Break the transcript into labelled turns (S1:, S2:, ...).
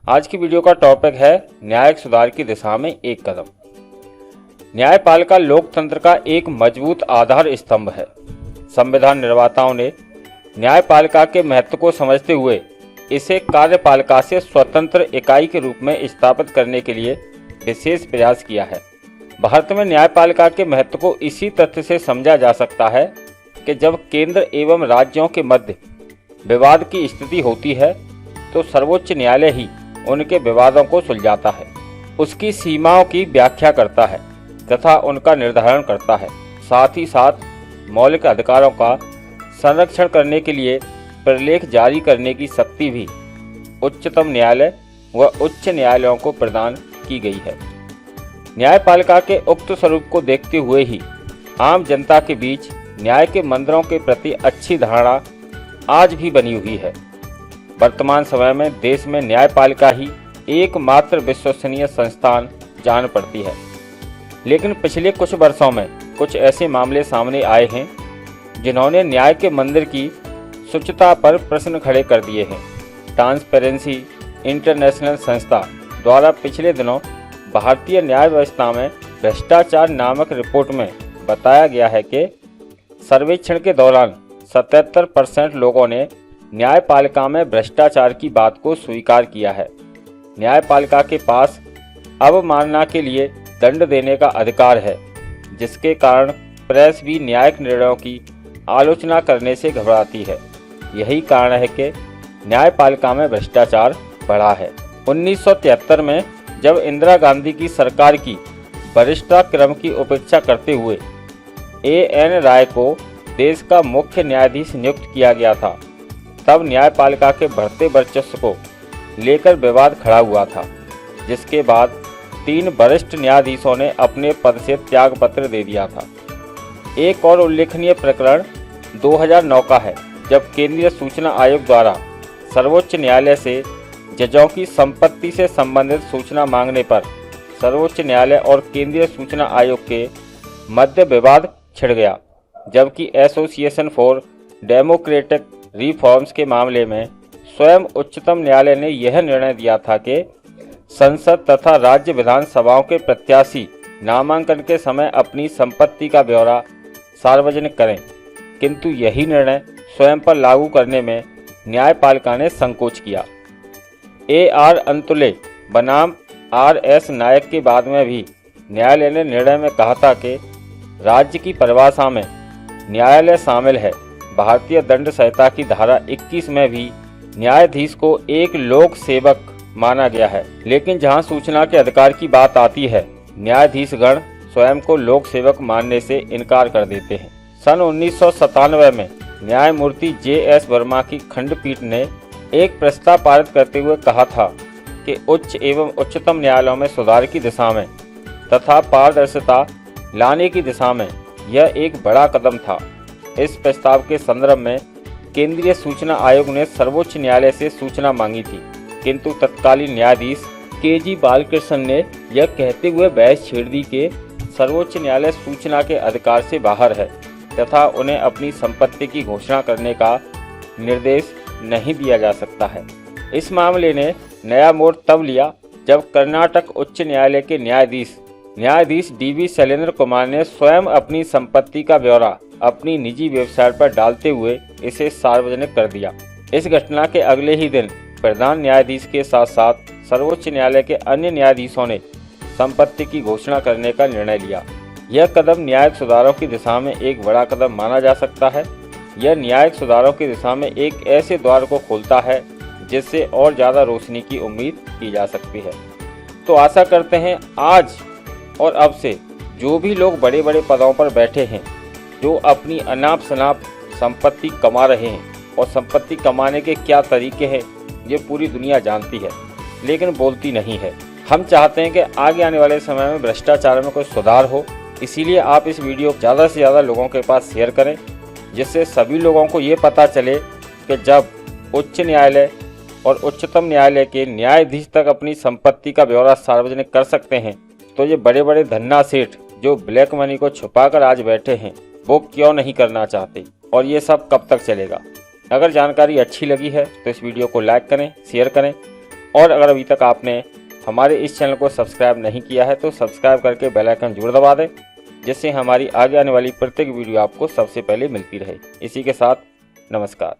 S1: आज की वीडियो का टॉपिक है न्यायिक सुधार की दिशा में एक कदम। न्यायपालिका लोकतंत्र का एक मजबूत आधार स्तंभ है। संविधान निर्माताओं ने न्यायपालिका के महत्व को समझते हुए इसे कार्यपालिका से स्वतंत्र इकाई के रूप में स्थापित करने के लिए विशेष प्रयास किया है। भारत में न्यायपालिका के महत्व को इसी तथ्य से समझा जा सकता है कि जब केंद्र एवं राज्यों के मध्य विवाद की स्थिति होती है तो सर्वोच्च न्यायालय ही उनके विवादों को सुलझाता है, उसकी सीमाओं की व्याख्या करता है तथा उनका निर्धारण करता है। साथ ही साथ मौलिक अधिकारों का संरक्षण करने के लिए प्रलेख जारी करने की शक्ति भी उच्चतम न्यायालय व उच्च न्यायालयों को प्रदान की गई है। न्यायपालिका के उक्त स्वरूप को देखते हुए ही आम जनता के बीच न्याय के मंदिरों के प्रति अच्छी धारणा आज भी बनी हुई है। वर्तमान समय में देश में न्यायपालिका ही एकमात्र विश्वसनीय संस्थान जान पड़ती है, लेकिन पिछले कुछ वर्षों में कुछ ऐसे मामले सामने आए हैं जिन्होंने न्याय के मंदिर की शुचिता पर प्रश्न खड़े कर दिए हैं। ट्रांसपेरेंसी इंटरनेशनल संस्था द्वारा पिछले दिनों भारतीय न्याय व्यवस्था में भ्रष्टाचार नामक रिपोर्ट में बताया गया है कि सर्वेक्षण के दौरान 77% लोगों ने न्यायपालिका में भ्रष्टाचार की बात को स्वीकार किया है। न्यायपालिका के पास अवमानना के लिए दंड देने का अधिकार है, जिसके कारण प्रेस भी न्यायिक निर्णयों की आलोचना करने से घबराती है। यही कारण है कि न्यायपालिका में भ्रष्टाचार बढ़ा है। 1973 में जब इंदिरा गांधी की सरकार की वरिष्ठता क्रम की उपेक्षा करते हुए A.N. राय को देश का मुख्य न्यायाधीश नियुक्त किया गया था, तब न्यायपालिका के बढ़ते वर्चस्व को लेकर विवाद खड़ा हुआ था, जिसके बाद 3 वरिष्ठ न्यायाधीशों ने अपने पद से त्यागपत्र दे दिया था। एक और उल्लेखनीय प्रकरण 2009 का है, जब केंद्रीय सूचना आयोग द्वारा सर्वोच्च न्यायालय से जजों की संपत्ति से संबंधित सूचना मांगने पर सर्वोच्च न्यायालय और केंद्रीय सूचना आयोग के मध्य विवाद छिड़ गया, जबकि एसोसिएशन फॉर डेमोक्रेटिक रिफॉर्म्स के मामले में स्वयं उच्चतम न्यायालय ने यह निर्णय दिया था कि संसद तथा राज्य विधानसभाओं के प्रत्याशी नामांकन के समय अपनी संपत्ति का ब्यौरा सार्वजनिक करें, किंतु यही निर्णय स्वयं पर लागू करने में न्यायपालिका ने संकोच किया। A.R. अंतुले बनाम R.S. नायक के बाद में भी न्यायालय ने निर्णय में कहा था कि राज्य की परिभाषा में न्यायालय शामिल है। भारतीय दंड संहिता की धारा 21 में भी न्यायाधीश को एक लोक सेवक माना गया है, लेकिन जहां सूचना के अधिकार की बात आती है, न्यायाधीशगण स्वयं को लोक सेवक मानने से इनकार कर देते हैं। सन 1997 में न्यायमूर्ति J.S. वर्मा की खंडपीठ ने एक प्रस्ताव पारित करते हुए कहा था कि उच्च एवं उच्चतम न्यायालयों में सुधार की दिशा में तथा पारदर्शिता लाने की दिशा में यह एक बड़ा कदम था। इस प्रस्ताव के संदर्भ में केंद्रीय सूचना आयोग ने सर्वोच्च न्यायालय से सूचना मांगी थी, किंतु तत्कालीन न्यायाधीश K.G. बालकृष्ण ने यह कहते हुए बहस छेड़ दी कि सर्वोच्च न्यायालय सूचना के अधिकार से बाहर है तथा उन्हें अपनी संपत्ति की घोषणा करने का निर्देश नहीं दिया जा सकता है। इस मामले ने नया मोड़ तब लिया जब कर्नाटक उच्च न्यायालय के न्यायाधीश D.V. शैलेंद्र कुमार ने स्वयं अपनी संपत्ति का ब्यौरा अपनी निजी वेबसाइट पर डालते हुए इसे सार्वजनिक कर दिया। इस घटना के अगले ही दिन प्रधान न्यायाधीश के साथ साथ सर्वोच्च न्यायालय के अन्य न्यायाधीशों ने संपत्ति की घोषणा करने का निर्णय लिया। यह कदम न्यायिक सुधारों की दिशा में एक बड़ा कदम माना जा सकता है। यह न्यायिक सुधारों की दिशा में एक ऐसे द्वार को खोलता है जिससे और ज़्यादा रोशनी की उम्मीद की जा सकती है। तो आशा करते हैं आज और अब से जो भी लोग बड़े बड़े पदों पर बैठे हैं, जो अपनी अनाप शनाप संपत्ति कमा रहे हैं, और संपत्ति कमाने के क्या तरीके हैं ये पूरी दुनिया जानती है, लेकिन बोलती नहीं है। हम चाहते हैं कि आगे आने वाले समय में भ्रष्टाचार में कोई सुधार हो, इसीलिए आप इस वीडियो को ज़्यादा से ज़्यादा लोगों के पास शेयर करें, जिससे सभी लोगों को ये पता चले कि जब उच्च न्यायालय और उच्चतम न्यायालय के न्यायाधीश तक अपनी संपत्ति का ब्यौरा सार्वजनिक कर सकते हैं, तो ये बड़े बड़े धन्ना सेठ जो ब्लैक मनी को छुपाकर आज बैठे हैं, वो क्यों नहीं करना चाहते, और ये सब कब तक चलेगा। अगर जानकारी अच्छी लगी है तो इस वीडियो को लाइक करें, शेयर करें और अगर अभी तक आपने हमारे इस चैनल को सब्सक्राइब नहीं किया है तो सब्सक्राइब करके बेल आइकन जरूर दबा दें, जिससे हमारी आगे आने वाली प्रत्येक वीडियो आपको सबसे पहले मिलती रहे। इसी के साथ नमस्कार।